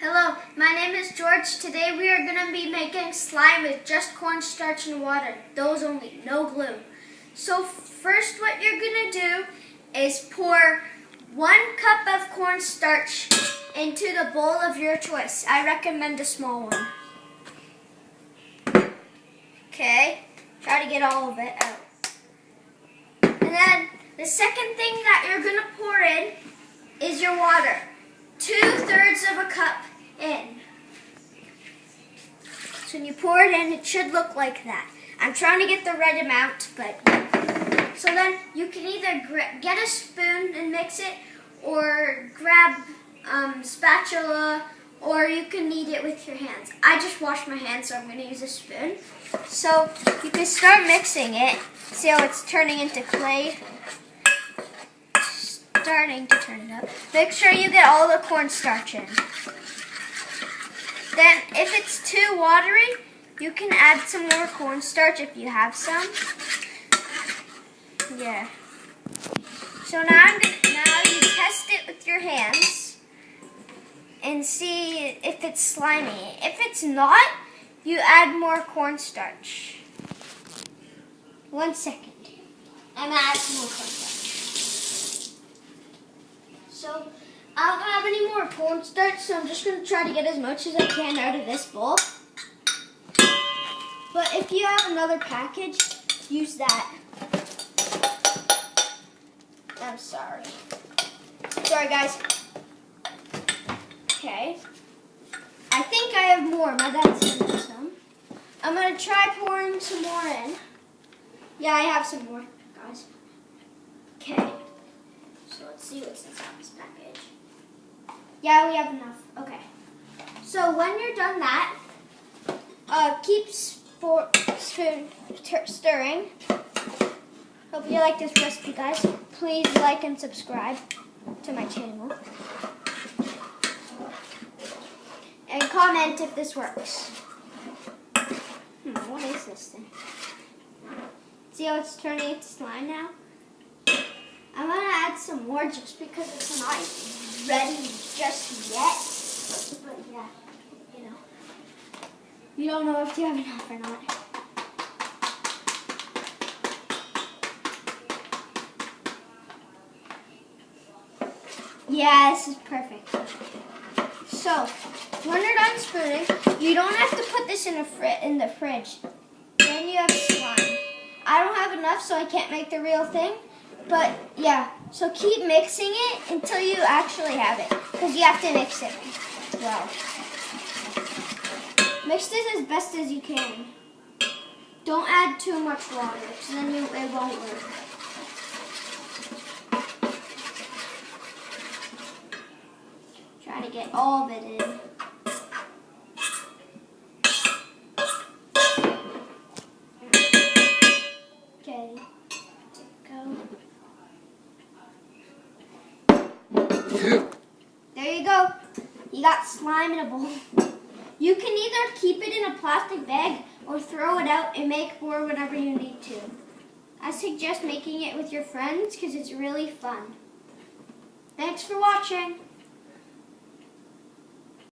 Hello, my name is George. Today we are going to be making slime with just cornstarch and water. Those only, no glue. So first what you're going to do is pour 1 cup of cornstarch into the bowl of your choice. I recommend a small one. Okay, try to get all of it out. And then the second thing that you're going to pour in is your water. 2/3 of a cup in. So when you pour it in, it should look like that. I'm trying to get the right amount, but so then you can either get a spoon and mix it, or grab spatula, or you can knead it with your hands. I just washed my hands, so I'm going to use a spoon. So you can start mixing it. See how it's turning into clay? Starting to turn it up. Make sure you get all the cornstarch in. Then, if it's too watery, you can add some more cornstarch if you have some. Yeah. So now you test it with your hands and see if it's slimy. If it's not, you add more cornstarch. 1 second. I'm gonna add some more cornstarch. So I don't have any more cornstarch, so I'm just going to try to get as much as I can out of this bowl. But if you have another package, use that. I'm sorry. Sorry, guys. Okay. I think I have more. My dad's sent me some. I'm going to try pouring some more in. Yeah, I have some more, guys. Okay. So let's see what's inside this package. Yeah, we have enough. Okay. So when you're done that, keep stirring. Hope you like this recipe, guys. Please like and subscribe to my channel. And comment if this works. What is this thing? See how it's turning into slime now? I'm going to add some more just because it's not ready just yet. But yeah, you don't know if you have enough or not. Yeah, this is perfect. So, when you're done spooning, you don't have to put this in the fridge. Then you have slime. I don't have enough, so I can't make the real thing. But yeah, so keep mixing it until you actually have it, because you have to mix it well. Mix this as best as you can. Don't add too much water, because then it won't work. Try to get all of it in. Okay, there you go. You got slime in a bowl. You can either keep it in a plastic bag or throw it out and make more whenever you need to. I suggest making it with your friends because it's really fun. Thanks for watching.